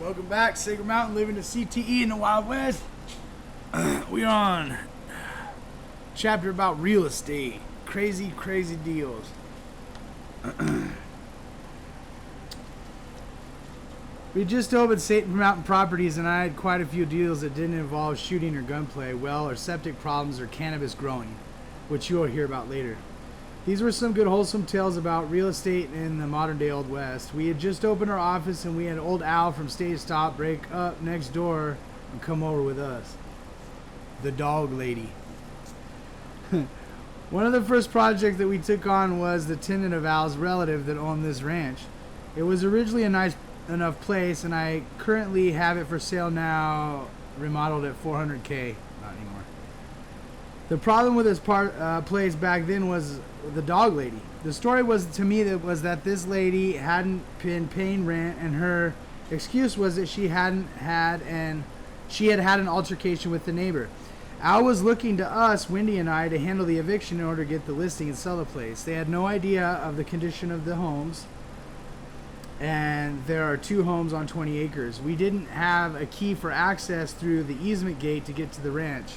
Welcome back, Sacred Mountain, living to CTE in the Wild West. We're on chapter about real estate. Crazy deals. We just opened Sacred Mountain Properties, and I had quite a few deals that didn't involve shooting or gunplay, well, or septic problems or cannabis growing, which you will hear about later. These were some good wholesome tales about real estate in the modern day Old West. We had just opened our office and we had old Al from Stage Stop break up next door and come over with us. The dog lady. One of the first projects that we took on was the tenant of Al's relative that owned this ranch. It was originally a nice enough place, and I currently have it for sale now, remodeled at $400K. Not anymore. The problem with this place back then was the dog lady. The story was to me that this lady hadn't been paying rent, and her excuse was that she had had an altercation with the neighbor. Al was looking to us, Wendy and I, to handle the eviction in order to get the listing and sell the place. They had no idea of the condition of the homes, and there are 2 homes on 20 acres. We didn't have a key for access through the easement gate to get to the ranch.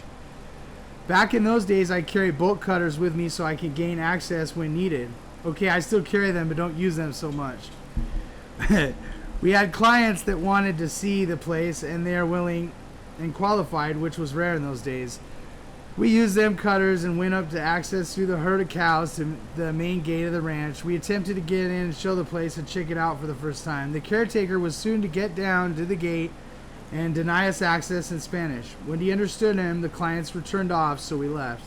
Back in those days, I carried bolt cutters with me so I could gain access when needed. Okay, I still carry them, but don't use them so much. We had clients that wanted to see the place, and they are willing and qualified, which was rare in those days. We used them cutters and went up to access through the herd of cows to the main gate of the ranch. We attempted to get in and show the place and check it out for the first time. The caretaker was soon to get down to the gate and deny us access in Spanish. Wendy understood him. The clients were turned off, so we left.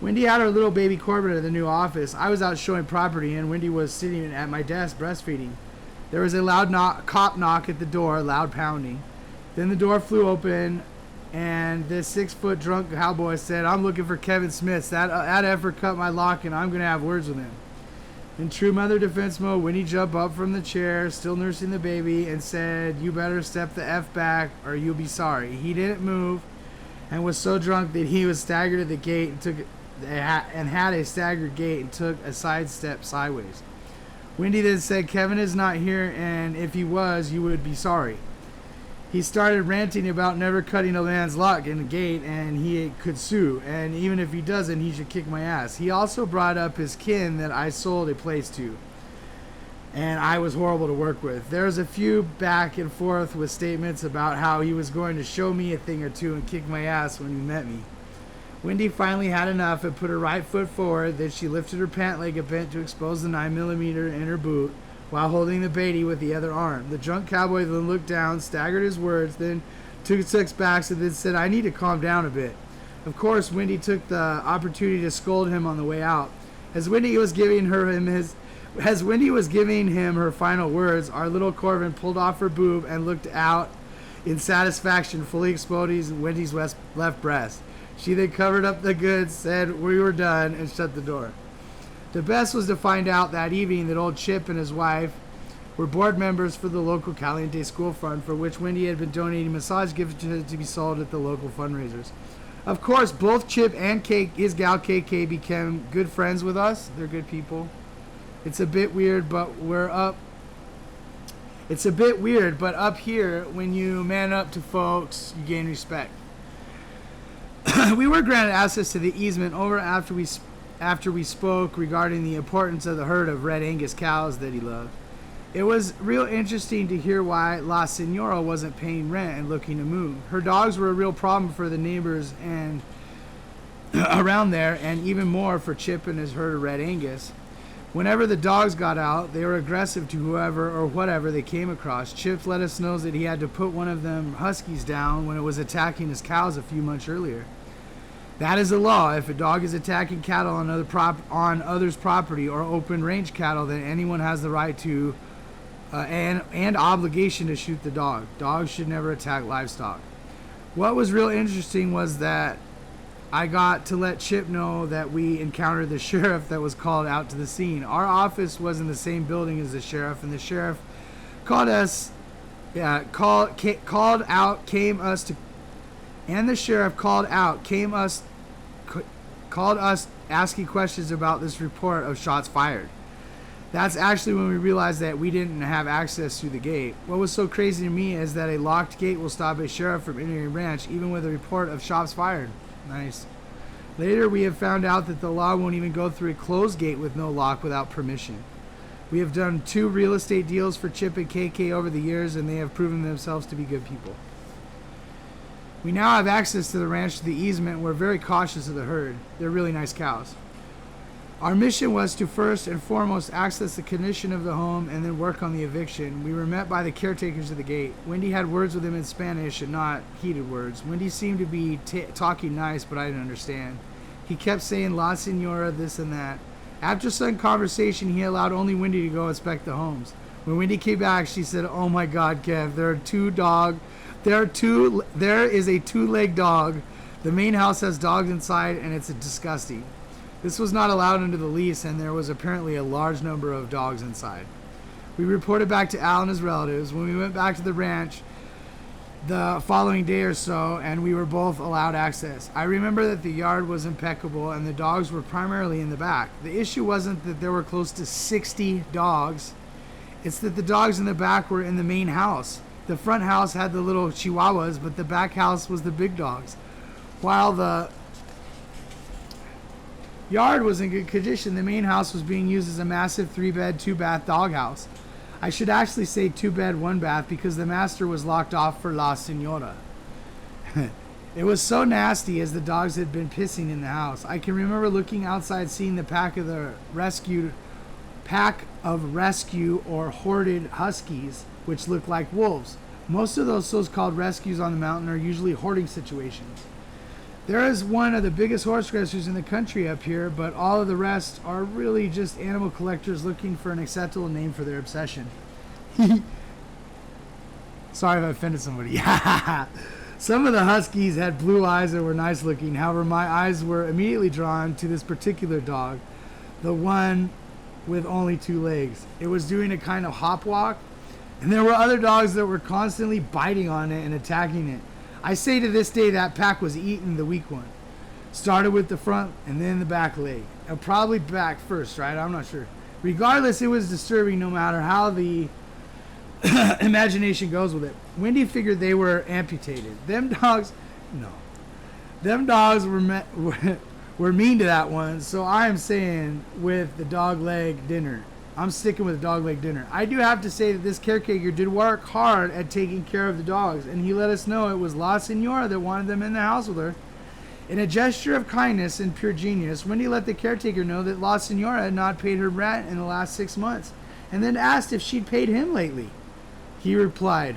Wendy had her little baby Corbin at the new office. I was out showing property, and Wendy was sitting at my desk breastfeeding. There was a loud cop knock at the door, loud pounding. Then the door flew open, and this 6-foot drunk cowboy said, "I'm looking for Kevin Smith. That effort cut my lock, and I'm going to have words with him." In true mother defense mode, Winnie jumped up from the chair, still nursing the baby, and said, "You better step the F back or you'll be sorry." He didn't move and was so drunk that he was staggered at the gate and had a staggered gait and took a side step sideways. Wendy then said, "Kevin is not here, and if he was, you would be sorry." He started ranting about never cutting a man's lock in the gate, and he could sue, and even if he doesn't, he should kick my ass. He also brought up his kin that I sold a place to, and I was horrible to work with. There was a few back and forth with statements about how he was going to show me a thing or two and kick my ass when he met me. Wendy finally had enough and put her right foot forward. Then she lifted her pant leg a bit to expose the 9mm in her boot, while holding the baby with the other arm. The drunk cowboy then looked down, staggered his words, then took 6 backs and then said, "I need to calm down a bit." Of course, Wendy took the opportunity to scold him on the way out. As Wendy was giving him her final words, our little Corvin pulled off her boob and looked out in satisfaction, fully exposing Wendy's left breast. She then covered up the goods, said we were done, and shut the door. The best was to find out that evening that old Chip and his wife were board members for the local Caliente School Fund, for which Wendy had been donating massage gifts to be sold at the local fundraisers. Of course, both Chip and his gal KK became good friends with us. They're good people. It's a bit weird, but up here, when you man up to folks, you gain respect. We were granted access to the easement over after we spoke regarding the importance of the herd of red Angus cows that he loved. It was real interesting to hear why La Senora wasn't paying rent and looking to move. Her dogs were a real problem for the neighbors and around there, and even more for Chip and his herd of red Angus. Whenever the dogs got out, they were aggressive to whoever or whatever they came across. Chip let us know that he had to put one of them huskies down when it was attacking his cows a few months earlier. That is the law. If a dog is attacking cattle on others' property or open range cattle, then anyone has the right to and obligation to shoot the dog. Dogs should never attack livestock. What was real interesting was that I got to let Chip know that we encountered the sheriff that was called out to the scene. Our office was in the same building as the sheriff, and the sheriff called us asking questions about this report of shots fired. That's actually when we realized that we didn't have access to the gate. What was so crazy to me is that a locked gate will stop a sheriff from entering a ranch, even with a report of shots fired. Nice. Later, we have found out that the law won't even go through a closed gate with no lock without permission. We have done 2 real estate deals for Chip and KK over the years, and they have proven themselves to be good people. We now have access to the ranch through the easement. We're very cautious of the herd. They're really nice cows. Our mission was to first and foremost access the condition of the home and then work on the eviction. We were met by the caretakers at the gate. Wendy had words with him in Spanish and not heated words. Wendy seemed to be talking nice, but I didn't understand. He kept saying, La Senora, this and that. After some conversation, he allowed only Wendy to go inspect the homes. When Wendy came back, she said, oh my God, Kev, there is a 2-legged dog. The main house has dogs inside, and it's disgusting. This was not allowed under the lease, and there was apparently a large number of dogs inside. We reported back to Al and his relatives. When we went back to the ranch the following day or so, and we were both allowed access. I remember that the yard was impeccable, and the dogs were primarily in the back. The issue wasn't that there were close to 60 dogs. It's that the dogs in the back were in the main house. The front house had the little chihuahuas, but the back house was the big dogs. While the yard was in good condition, the main house was being used as a massive 3-bed, 2-bath doghouse. I should actually say 2-bed, 1-bath because the master was locked off for La Senora. It was so nasty as the dogs had been pissing in the house. I can remember looking outside, seeing the pack of rescue or hoarded huskies, which looked like wolves. Most of those so-called rescues on the mountain are usually hoarding situations. There is one of the biggest horse rescues in the country up here, but all of the rest are really just animal collectors looking for an acceptable name for their obsession. Sorry if I offended somebody. Some of the huskies had blue eyes and were nice looking. However, my eyes were immediately drawn to this particular dog, the one with only 2 legs. It was doing a kind of hop walk, and there were other dogs that were constantly biting on it and attacking it. I say to this day that pack was eating the weak one. Started with the front and then the back leg. Probably back first, right? I'm not sure. Regardless, it was disturbing no matter how the imagination goes with it. Wendy figured they were amputated. Them dogs were mean to that one, so I am saying with the dog leg dinner. I'm sticking with dog leg dinner. I do have to say that this caretaker did work hard at taking care of the dogs, and he let us know it was La Senora that wanted them in the house with her. In a gesture of kindness and pure genius, Wendy let the caretaker know that La Senora had not paid her rent in the last 6 months, and then asked if she'd paid him lately. He replied,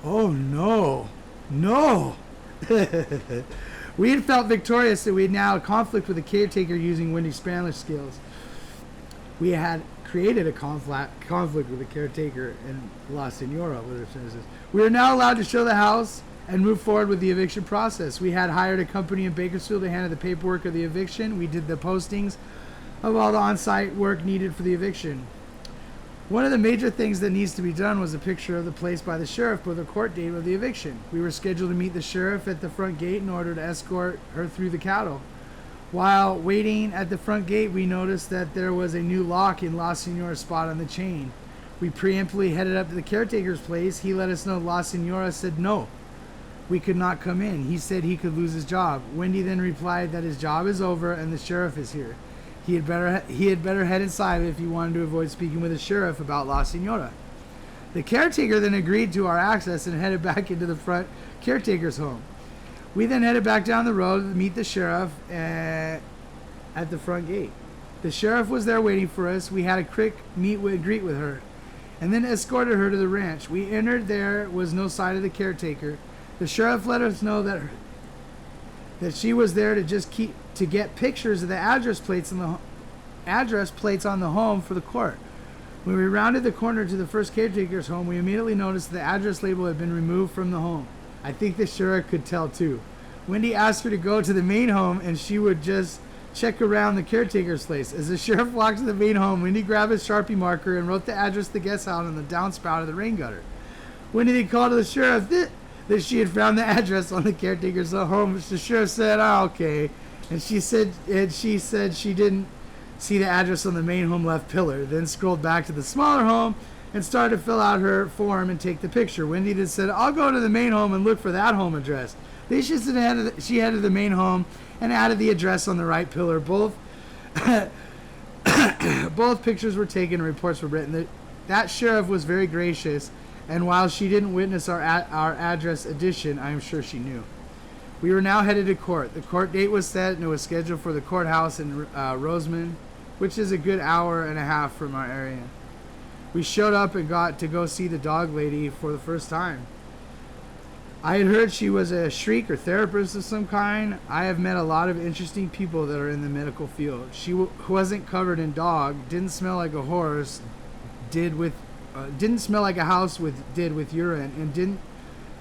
oh no. We had felt victorious that we had now a conflict with the caretaker using Wendy's Spanish skills. We had created a conflict with the caretaker and La Senora. We are now allowed to show the house and move forward with the eviction process. We had hired a company in Bakersfield to handle the paperwork of the eviction. We did the postings of all the on-site work needed for the eviction. One of the major things that needs to be done was a picture of the place by the sheriff with a court date of the eviction. We were scheduled to meet the sheriff at the front gate in order to escort her through the cattle. While waiting at the front gate, we noticed that there was a new lock in La Senora's spot on the chain. We preemptively headed up to the caretaker's place. He let us know La Senora said no, we could not come in. He said he could lose his job. Wendy then replied that his job is over and the sheriff is here. He had better head inside if he wanted to avoid speaking with the sheriff about La Senora. The caretaker then agreed to our access and headed back into the front caretaker's home. We then headed back down the road to meet the sheriff at the front gate. The sheriff was there waiting for us. We had a quick meet and greet with her, and then escorted her to the ranch. We entered. There was no sign of the caretaker. The sheriff let us know that she was there to get pictures of the address plates on the home for the court. When we rounded the corner to the first caretaker's home, we immediately noticed the address label had been removed from the home. I think the sheriff could tell too. Wendy asked her to go to the main home and she would just check around the caretaker's place. As the sheriff walked to the main home, Wendy grabbed his Sharpie marker and wrote the address of the guest house on the downspout of the rain gutter. Wendy then called to the sheriff that she had found the address on the caretaker's home. The sheriff said, okay. And she said she didn't see the address on the main home left pillar, then scrolled back to the smaller home and started to fill out her form and take the picture. Wendy then said, I'll go to the main home and look for that home address. Then she headed to the main home and added the address on the right pillar. Both pictures were taken and reports were written. That sheriff was very gracious, and while she didn't witness our address addition, I am sure she knew. We were now headed to court. The court date was set, and it was scheduled for the courthouse in Roseman, which is a good hour and a half from our area. We showed up and got to go see the dog lady for the first time. I had heard she was a shriek or therapist of some kind. I have met a lot of interesting people that are in the medical field. She wasn't covered in dog, didn't smell like a horse, didn't smell like a house did with urine, and didn't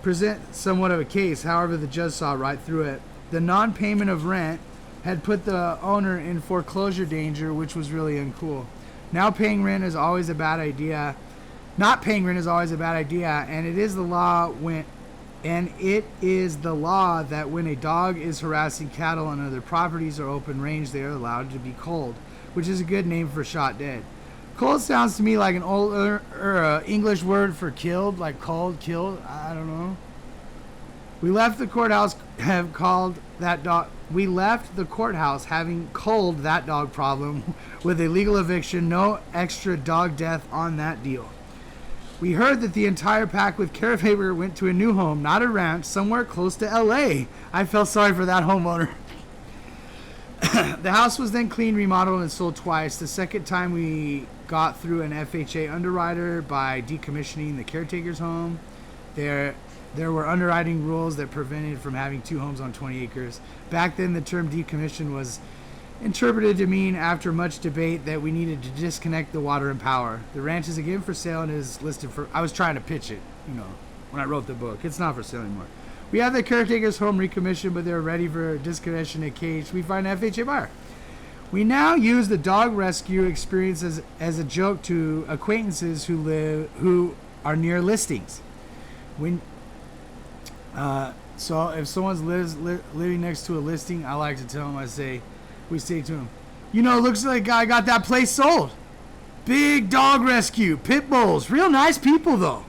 present somewhat of a case. However, the judge saw right through it. The non-payment of rent had put the owner in foreclosure danger, which was really uncool. Now paying rent is always a bad idea. Not paying rent is always a bad idea, and it is the law that when a dog is harassing cattle on other properties or open range, they are allowed to be culled, which is a good name for shot dead. Culled sounds to me like an old English word for killed, like culled, killed. I don't know. We left the courthouse having culled that dog problem with a legal eviction, no extra dog death on that deal. We heard that the entire pack with Carapaver went to a new home, not a ranch, somewhere close to LA. I felt sorry for that homeowner. The house was then cleaned, remodeled, and sold twice. The second time we got through an FHA underwriter by decommissioning the caretaker's home. There were underwriting rules that prevented from having two homes on 20 acres. Back then, the term decommission was interpreted to mean, after much debate, that we needed to disconnect the water and power. The ranch is again for sale and is listed for... I was trying to pitch it, when I wrote the book. It's not for sale anymore. We have the caretaker's home recommissioned, but they're ready for disconnection and cage. We find an FHA buyer. We now use the dog rescue experience as a joke to acquaintances who are near listings. So if someone's living next to a listing, I like to tell them, we say to them, looks like a guy got that place sold. Big dog rescue, pit bulls, real nice people though.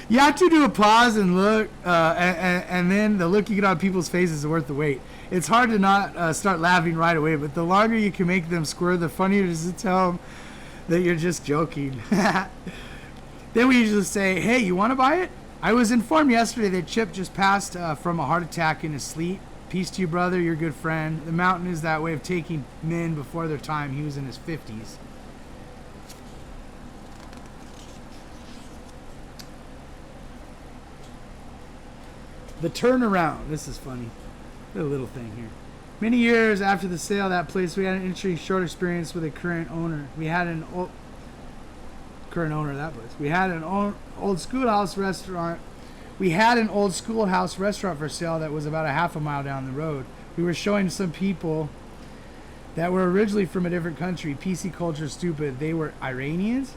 You have to do a pause and look, and then the look you get on people's faces is worth the wait. It's hard to not start laughing right away, but the longer you can make them squirm, the funnier it is to tell them that you're just joking. Then we usually say, hey, you want to buy it? I was informed yesterday that Chip just passed from a heart attack in his sleep. Peace to you, brother. You're a good friend. The mountain is that way of taking men before their time. He was in his 50s. The turnaround. This is funny. A little thing here. Many years after the sale of that place, we had an interesting short experience with a current owner. We had an old schoolhouse restaurant. We had an old schoolhouse restaurant for sale that was about a half a mile down the road. We were showing some people that were originally from a different country. PC culture stupid. They were Iranians.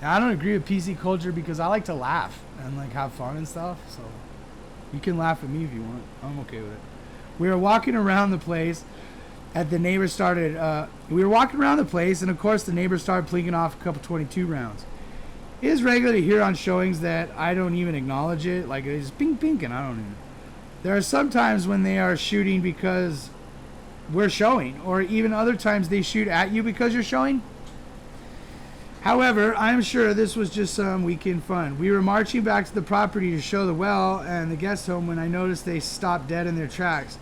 Now, I don't agree with PC culture because I like to laugh and like have fun and stuff. So you can laugh at me if you want. I'm okay with it. We were walking around the place. We were walking around the place, and of course the neighbors started plinking off a couple 22 rounds. It is regular to hear on showings that I don't even acknowledge it, like it's ping ping, and I don't even. There are some times when they are shooting because we're showing, or even other times they shoot at you because you're showing. However, I'm sure this was just some weekend fun. We were marching back to the property to show the well and the guest home when I noticed they stopped dead in their tracks.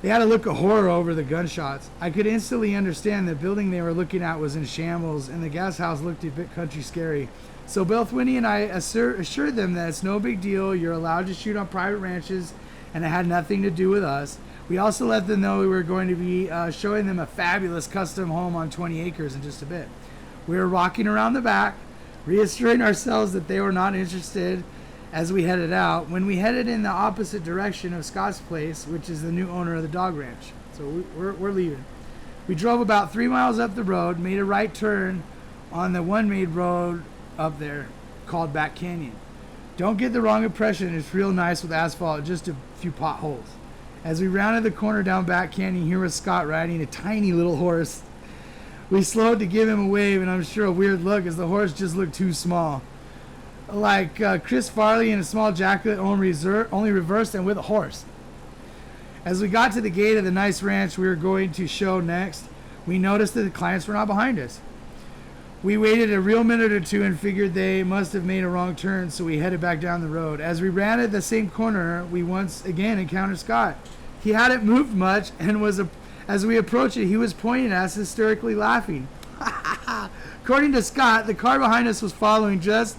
They had a look of horror over the gunshots. I could instantly understand the building they were looking at was in shambles, and the gas house looked a bit country scary. So both Winnie and I assured them that it's no big deal. You're allowed to shoot on private ranches, and it had nothing to do with us. We also let them know we were going to be showing them a fabulous custom home on 20 acres in just a bit. We were walking around the back, reassuring ourselves that they were not interested as we headed out. When we headed in the opposite direction of Scott's place, which is the new owner of the dog ranch. So we're leaving. We drove about 3 miles up the road, made a right turn on the one-made road up there called Back Canyon. Don't get the wrong impression, it's real nice with asphalt, just a few potholes. As we rounded the corner down Back Canyon, here was Scott riding a tiny little horse. We slowed to give him a wave, and I'm sure a weird look as the horse just looked too small. Like Chris Farley in a small jacket, only reversed and with a horse. As we got to the gate of the nice ranch we were going to show next, we noticed that the clients were not behind us. We waited a real minute or two and figured they must have made a wrong turn, so we headed back down the road. As we ran at the same corner, we once again encountered Scott. He hadn't moved much, and as we approached it, he was pointing at us, hysterically laughing. According to Scott, the car behind us was following just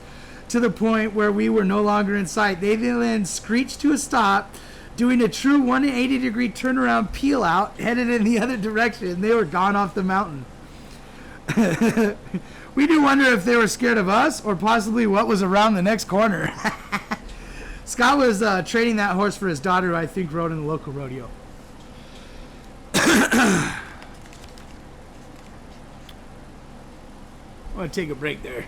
to the point where we were no longer in sight. They then screeched to a stop, doing a true 180-degree turnaround peel out, headed in the other direction, and they were gone off the mountain. We do wonder if they were scared of us or possibly what was around the next corner. Scott was trading that horse for his daughter, who I think rode in the local rodeo. I'm going to take a break there.